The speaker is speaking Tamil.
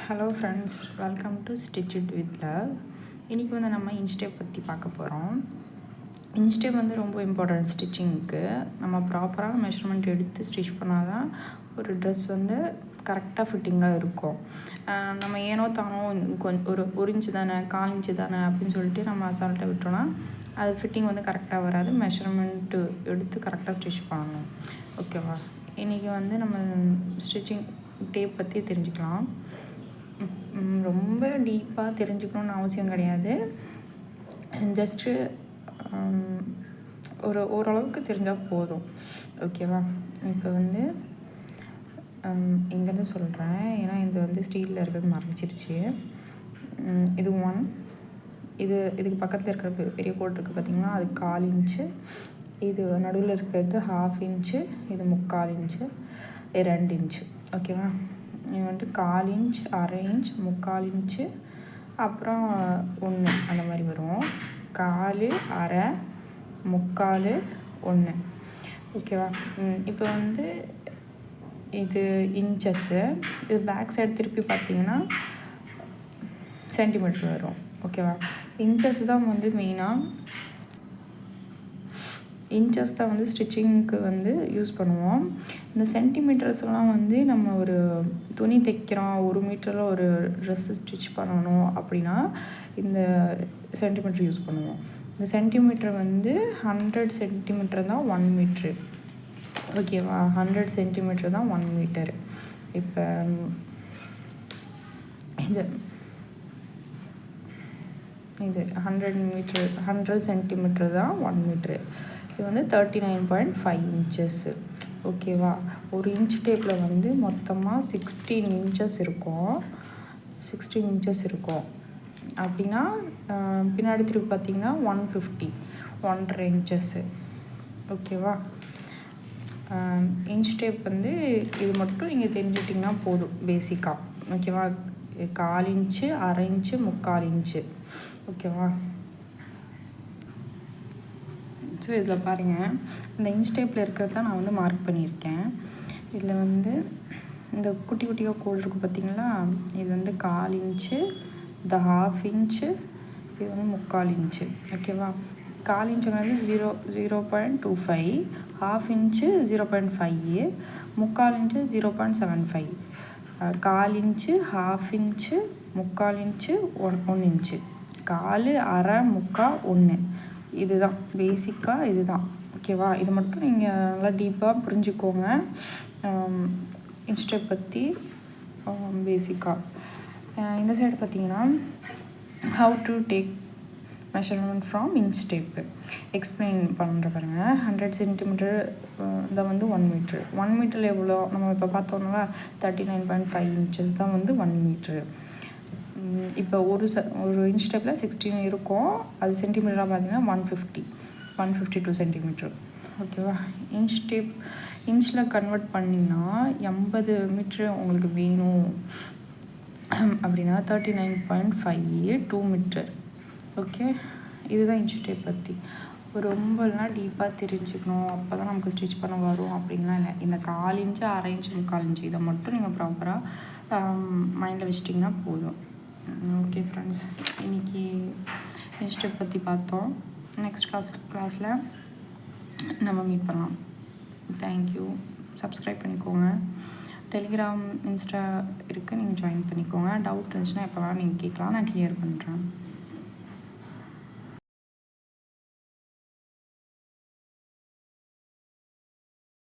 Hello friends, welcome to stitch it with love. இன்றைக்கி வந்து நம்ம இன்ஸ்டேப் பற்றி பார்க்க போகிறோம். இன்ஸ்டேப் வந்து ரொம்ப இம்பார்ட்டன்ட் ஸ்டிச்சிங்க்கு. நம்ம ப்ராப்பராக மெஷர்மெண்ட் எடுத்து ஸ்டிச் பண்ணால் தான் ஒரு ட்ரெஸ் வந்து கரெக்டாக ஃபிட்டிங்காக இருக்கும். நம்ம ஏனோ தானோ ஒரு இன்ச்சு தானே, 1/4 இன்ச்சு தானே அப்படின்னு சொல்லிட்டு நம்ம அசால்ட்டாக விட்டோன்னா அது ஃபிட்டிங் வந்து கரெக்டாக வராது. மெஷர்மெண்ட்டு எடுத்து கரெக்டாக ஸ்டிச் பண்ணணும். ஓகேவா? இன்றைக்கி வந்து நம்ம ஸ்டிச்சிங் டேப் பற்றி தெரிஞ்சுக்கலாம். ரொம்ப டீப்பாக தெரிஞ்சுக்கணுன்னு அவசியம் கிடையாது. ஜஸ்ட்டு ஓரளவுக்கு தெரிஞ்சால் போதும். ஓகேவா? இப்போ வந்து இங்கேருந்து சொல்கிறேன், ஏன்னா இது வந்து ஸ்டீலில் இருக்கிறது மறைஞ்சிருச்சு. இது 1, இதுக்கு பக்கத்தில் இருக்கிற பெரிய கோட் இருக்குது பார்த்திங்கன்னா, அது 1/4 இன்ச்சு. இது நடுவில் இருக்கிறது 1/2 இன்ச்சு. இது 3/4 இன்ச்சு, 2 இன்ச்சு. ஓகேவா? இது வந்துட்டு 1/4 இன்ச், 1/2 இன்ச், 3/4 இன்ச்சு, அப்புறம் 1 அந்த மாதிரி வரும். 1/4, 1/2, 3/4, 1. ஓகேவா? இப்போ வந்து இது இன்ச்சஸ்ஸு. இது பேக் சைடு திருப்பி பார்த்திங்கன்னா சென்டிமீட்டர் வரும். ஓகேவா? இன்ச்சஸ் தான் வந்து மெயினாக இன்ச்சஸ் தான் வந்து ஸ்டிச்சிங்க்கு வந்து யூஸ் பண்ணுவோம். இந்த சென்டிமீட்டர்ஸ்லாம் வந்து நம்ம ஒரு துணி தைக்கிறோம், 1 மீட்டரில் ஒரு ட்ரெஸ்ஸு ஸ்டிச் பண்ணணும் அப்படின்னா இந்த சென்டிமீட்டர் யூஸ் பண்ணுவோம். இந்த சென்டிமீட்டர் வந்து 100 சென்டிமீட்டர் தான் 1 மீட்ரு. ஓகேவா? 100 சென்டிமீட்டர் தான் 1 மீட்டர். இப்போ இது 100 சென்டிமீட்டர் தான் 1 மீட்ரு. இது வந்து 39.5 இன்ச்சஸ்ஸு. ஓகேவா? ஒரு இன்ச் டேப்பில் வந்து மொத்தமாக 16 இன்ச்சஸ் இருக்கும். 16 இன்ச்சஸ் இருக்கும் அப்படின்னா பின்னாடி திருப்பி பார்த்திங்கன்னா 150, 1.5 இன்ச்சஸ்ஸு. ஓகேவா? இன்ச் டேப் வந்து இது மட்டும் நீங்கள் தெரிஞ்சுட்டிங்கன்னா போதும் பேசிக்காக. ஓகேவா? 1/4 இன்ச்சு, 1/2 இன்ச்சு, 3/4 இன்ச்சு. ஓகேவா? ஸோ இதில் பாருங்கள், இந்த இன்ச் டேப்பில் இருக்கிறது தான் நான் வந்து மார்க் பண்ணியிருக்கேன். இதில் வந்து இந்த குட்டி குட்டியாக கோடு இருக்குது பார்த்திங்களா, இது வந்து 1/4 இன்ச்சு, இது 1/2 இன்ச்சு, இது வந்து 3/4 இன்ச்சு. ஓகேவா? 1/4 இன்ச்சுங்கிறது 0.25, 1/2 inch 0.5, 3/4 inch 0.75, 1/4 inch, 1/2 inch, 3/4 inch, 1 inch, 1/4, 1/2, 3/4, 1. இதுதான் பேசிக்காக இதுதான். ஓகேவா? இது மட்டும் நீங்கள் நல்லா டீப்பாக புரிஞ்சுக்கோங்க இன்ஸ்டேப் பற்றி பேசிக்காக. இந்த சைடு பார்த்தீங்கன்னா how to take measurement from instep explain பண்ணுற பாருங்க. 100 சென்டிமீட்டர் தான் வந்து 1 மீட்ரு. 1 மீட்டரில் எவ்வளோ நம்ம இப்போ பார்த்தோம்னா 39.5 இன்ச்சஸ் தான் வந்து 1 மீட்ரு. இப்போ ஒரு இன்ச் டேப்பில் 16 இருக்கும். அது சென்டிமீட்டராக பார்த்தீங்கன்னா 152 சென்டிமீட்டர். ஓகேவா? இன்ச் டேப் இன்ச்சில் கன்வெர்ட் பண்ணிங்கன்னா 80 மீட்ரு உங்களுக்கு வேணும் அப்படின்னா 39.5 2 மீட்டர். ஓகே, இதுதான் இன்ச் டேப் பற்றி. ரொம்பலாம் டீப்பாக தெரிஞ்சுக்கணும், அப்போ தான் நமக்கு ஸ்டிச் பண்ண வரும் அப்படின்லாம் இல்லை. இந்த 1/4 இன்ச்சு, 1/2 இன்ச்சு, 3/4 இன்ச்சு இதை மட்டும் நீங்கள் ப்ராப்பராக மைண்டில் வச்சிட்டிங்கன்னா போதும். ஓகே ஃப்ரெண்ட்ஸ், இன்றைக்கி இன்ச் டேப் பற்றி பார்த்தோம். நெக்ஸ்ட் கிளாஸில் நம்ம மீட் பண்ணலாம். தேங்க்யூ. சப்ஸ்கிரைப் பண்ணிக்கோங்க. டெலிகிராம், இன்ஸ்டா இருக்குது, நீங்கள் ஜாயின் பண்ணிக்கோங்க. டவுட் இருந்துச்சுன்னா எப்போ வேணால் நீங்கள் கேட்கலாம், நான் கிளியர் பண்ணுறேன்.